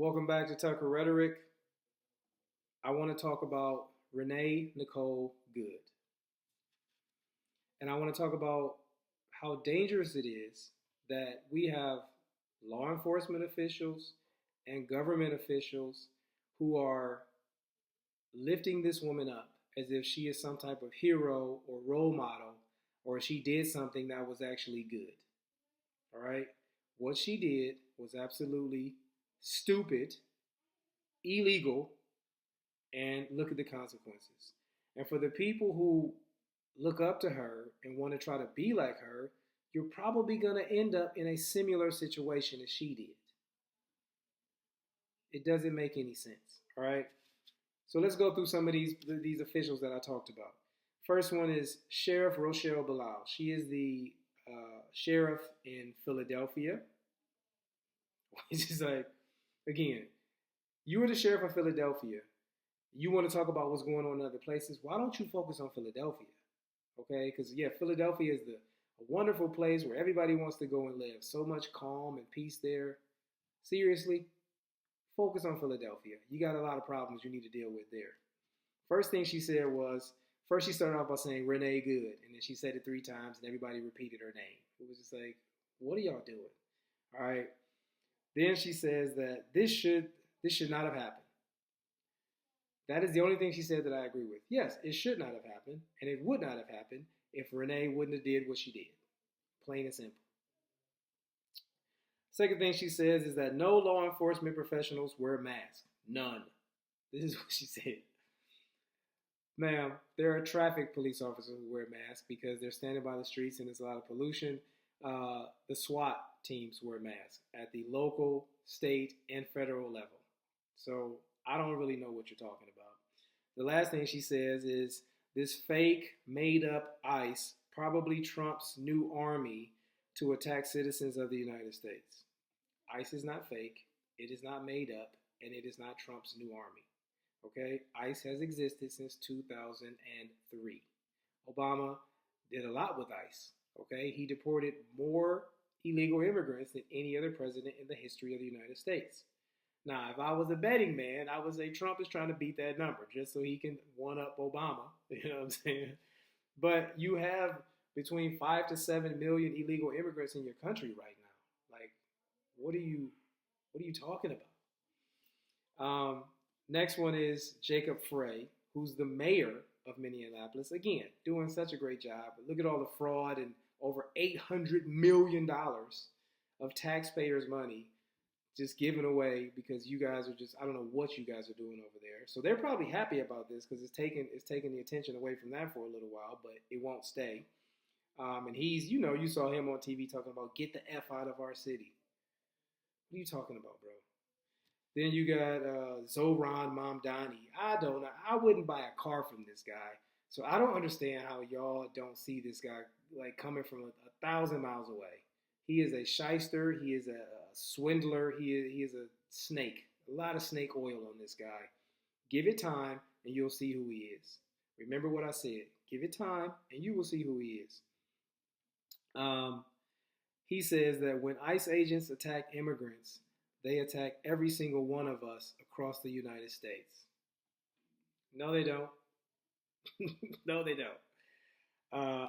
Welcome back to Tucker Rhetoric. I want to talk about Renee Nicole Good. And I want to talk about how dangerous it is that we have law enforcement officials and government officials who are lifting this woman up as if she is some type of hero or role model or she did something that was actually good. All right? What she did was absolutely stupid, illegal, and look at the consequences. And for the people who look up to her and want to try to be like her, you're probably going to end up in a similar situation as she did. It doesn't make any sense, all right? So let's go through some of these officials that I talked about. First one is Sheriff Rochelle Bilal. She is the sheriff in Philadelphia. It's just like, again, you were the sheriff of Philadelphia. You want to talk about what's going on in other places. Why don't you focus on Philadelphia? Okay, because yeah, Philadelphia is a wonderful place where everybody wants to go and live. So much calm and peace there. Seriously, focus on Philadelphia. You got a lot of problems you need to deal with there. First thing she said was, first she started off by saying Renee Good, and then she said it 3 times, and everybody repeated her name. It was just like, what are y'all doing? All right. Then she says that this should not have happened. That is the only thing she said that I agree with. Yes, it should not have happened, and it would not have happened if Renee wouldn't have did what she did. Plain and simple. Second thing she says is that no law enforcement professionals wear masks. None. This is what she said. Ma'am, there are traffic police officers who wear masks because they're standing by the streets and there's a lot of pollution. The SWAT teams wear masks at the local, state, and federal level. So I don't really know what you're talking about. The last thing she says is this fake, made-up ICE probably Trump's new army to attack citizens of the United States. ICE is not fake, it is not made up, and it is not Trump's new army. Okay? ICE has existed since 2003. Obama did a lot with ICE. Okay? He deported more illegal immigrants than any other president in the history of the United States. Now, if I was a betting man, I would say Trump is trying to beat that number just so he can one-up Obama. You know what I'm saying? But you have between 5 to 7 million illegal immigrants in your country right now. Like, what are you talking about? Next one is Jacob Frey, who's the mayor of Minneapolis. Again, doing such a great job. But look at all the fraud and over $800 million of taxpayers' money just given away because you guys are just, I don't know what you guys are doing over there. So they're probably happy about this because it's taking the attention away from that for a little while, but it won't stay. And he's, you saw him on TV talking about get the F out of our city. What are you talking about, bro? Then you got Zohran Mamdani. I don't know. I wouldn't buy a car from this guy. So I don't understand how y'all don't see this guy like coming from 1,000 miles away. He is a shyster. He is a swindler. He is a snake. A lot of snake oil on this guy. Give it time and you'll see who he is. Remember what I said. Give it time and you will see who he is. He says that when ICE agents attack immigrants, they attack every single one of us across the United States. No, they don't. No, they don't.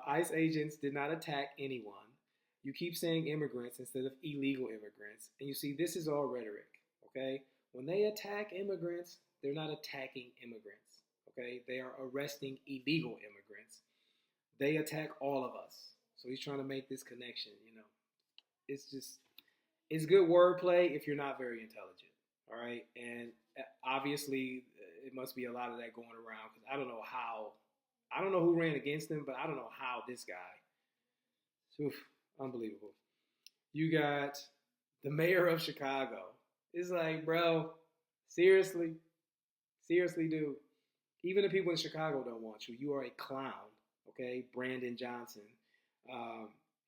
ICE agents did not attack anyone. You keep saying immigrants instead of illegal immigrants. And you see, this is all rhetoric, okay? When they attack immigrants, they're not attacking immigrants, okay? They are arresting illegal immigrants. They attack all of us. So he's trying to make this connection, It's good wordplay if you're not very intelligent, all right? And obviously, it must be a lot of that going around because I don't know who ran against him, but I don't know how this guy. Oof, unbelievable. You got the mayor of Chicago. It's like, bro, seriously, dude. Even the people in Chicago don't want you. You are a clown, okay? Brandon Johnson.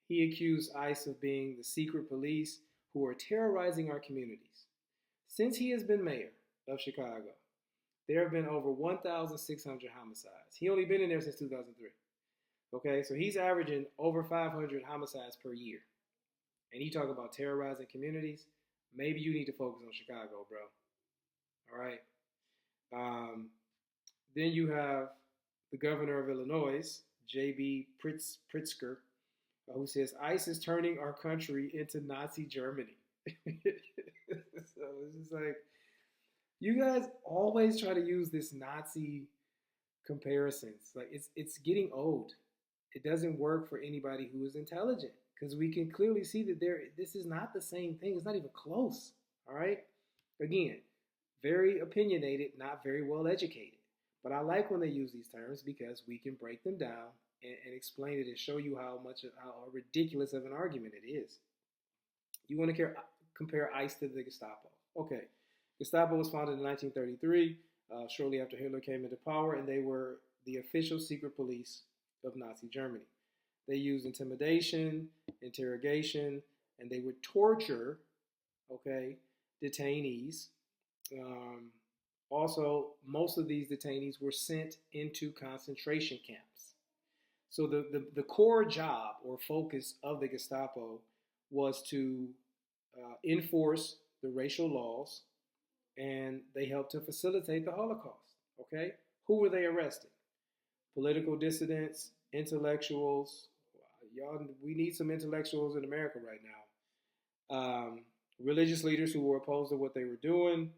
He accused ICE of being the secret police who are terrorizing our communities. Since he has been mayor of Chicago, there have been over 1,600 homicides. He only been in there since 2003. Okay, so he's averaging over 500 homicides per year. And he talk about terrorizing communities. maybe you need to focus on Chicago, bro. All right. Um, then you have the governor of Illinois, J.B. Pritzker, who says ICE is turning our country into Nazi Germany. So it's just like, you guys always try to use this Nazi comparisons. Like it's getting old. It doesn't work for anybody who is intelligent because we can clearly see that this is not the same thing. It's not even close. All right. Again, very opinionated, not very well educated. But I like when they use these terms because we can break them down and explain it and show you how ridiculous of an argument it is. You want to compare ICE to the Gestapo. Okay. Gestapo was founded in 1933, shortly after Hitler came into power, and they were the official secret police of Nazi Germany. They used intimidation, interrogation, and they would torture, okay, detainees. Also, most of these detainees were sent into concentration camps. So the core job or focus of the Gestapo was to enforce the racial laws, and they helped to facilitate the Holocaust. Okay, who were they arresting? Political dissidents, intellectuals. Y'all, we need some intellectuals in America right now. Religious leaders who were opposed to what they were doing.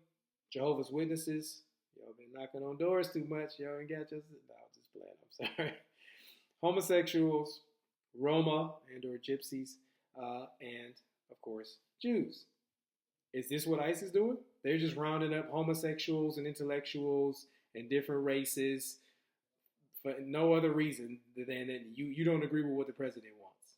Jehovah's Witnesses. Y'all been knocking on doors too much. Y'all ain't got just. No, I'm just playing. I'm sorry. Homosexuals, Roma and or Gypsies, and of course Jews. Is this what ICE is doing? They're just rounding up homosexuals and intellectuals and different races for no other reason than that you don't agree with what the president wants.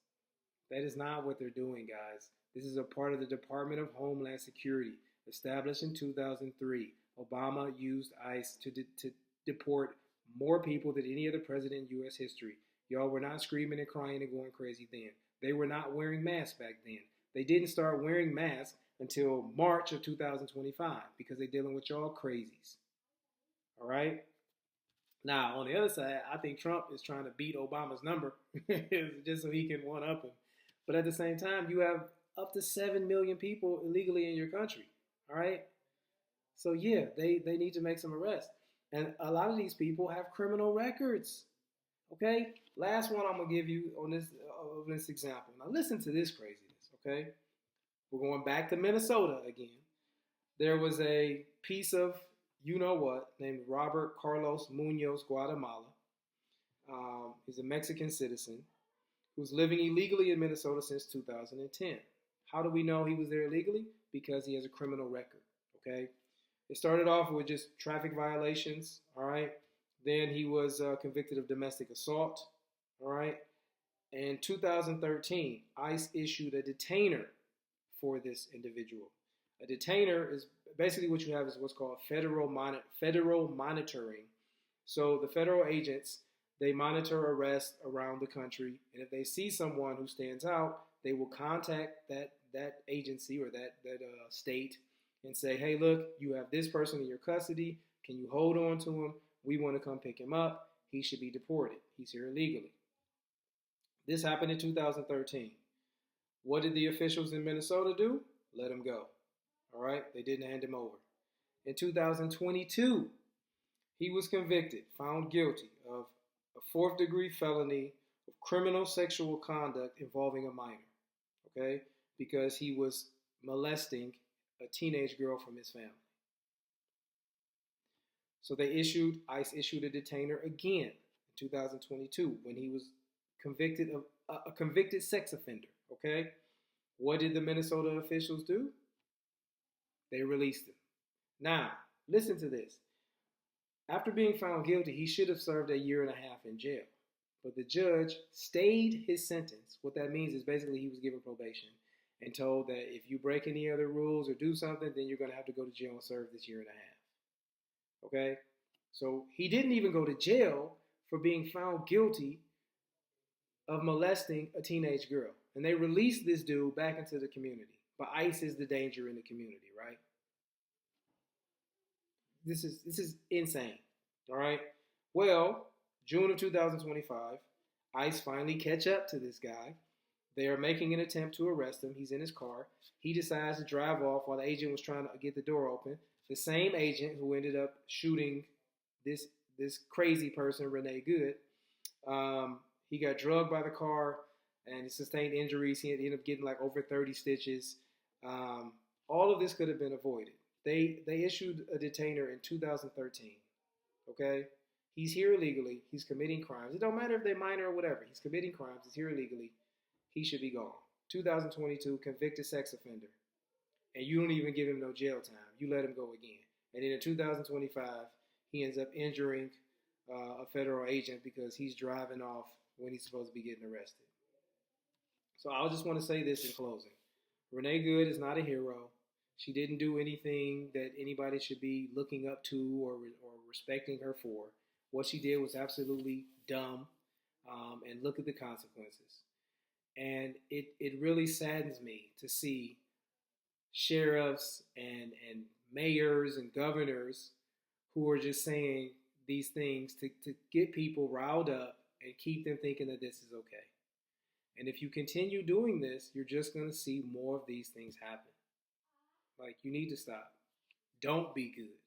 That is not what they're doing, guys. This is a part of the Department of Homeland Security, established in 2003. Obama used ICE to deport more people than any other president in U.S. history. Y'all were not screaming and crying and going crazy then. They were not wearing masks back then. They didn't start wearing masks until March of 2025 because they're dealing with y'all crazies. All right? Now, on the other side, I think Trump is trying to beat Obama's number just so he can one-up him. But at the same time, you have up to 7 million people illegally in your country. All right? So, yeah, they need to make some arrests. And a lot of these people have criminal records. Okay? Last one I'm going to give you on this example. Now, listen to this craziness, okay? We're going back to Minnesota again. There was a piece of you-know-what named Robert Carlos Munoz Guatemala. He's a Mexican citizen who's living illegally in Minnesota since 2010. How do we know he was there illegally? Because he has a criminal record, okay? It started off with just traffic violations, all right? Then he was convicted of domestic assault, all right? In 2013, ICE issued a detainer for this individual. A detainer is basically what you have is what's called federal monitoring. So the federal agents, they monitor arrests around the country, and if they see someone who stands out, they will contact that agency or that state and say, hey, look, you have this person in your custody. Can you hold on to him? We want to come pick him up. He should be deported. He's here illegally. This happened in 2013. What did the officials in Minnesota do? Let him go. All right? They didn't hand him over. In 2022, he was convicted, found guilty of a fourth-degree felony of criminal sexual conduct involving a minor, okay? Because he was molesting a teenage girl from his family. So ICE issued a detainer again in 2022 when he was convicted of a convicted sex offender, okay? What did the Minnesota officials do? They released him. Now, listen to this. After being found guilty, he should have served 1.5 years in jail. But the judge stayed his sentence. What that means is basically he was given probation and told that if you break any other rules or do something, then you're going to have to go to jail and serve this 1.5 years. Okay? So he didn't even go to jail for being found guilty of molesting a teenage girl. And they released this dude back into the community. But ICE is the danger in the community, right? This is insane. All right? Well, June of 2025, ICE finally catch up to this guy. They are making an attempt to arrest him. He's in his car. He decides to drive off while the agent was trying to get the door open. The same agent who ended up shooting this this crazy person, Renee Good, he got drugged by the car and sustained injuries. He ended up getting like over 30 stitches. All of this could have been avoided. They issued a detainer in 2013. Okay, he's here illegally. He's committing crimes. It don't matter if they're minor or whatever. He's committing crimes. He's here illegally. He should be gone. 2022, convicted sex offender, and you don't even give him no jail time. You let him go again. And then in 2025, he ends up injuring a federal agent because he's driving off when he's supposed to be getting arrested. So I just want to say this in closing. Renee Good is not a hero. She didn't do anything that anybody should be looking up to or respecting her for. What she did was absolutely dumb, and look at the consequences. And it really saddens me to see sheriffs and mayors and governors who are just saying these things to get people riled up and keep them thinking that this is okay. And if you continue doing this, you're just going to see more of these things happen. Like, you need to stop. Don't be good.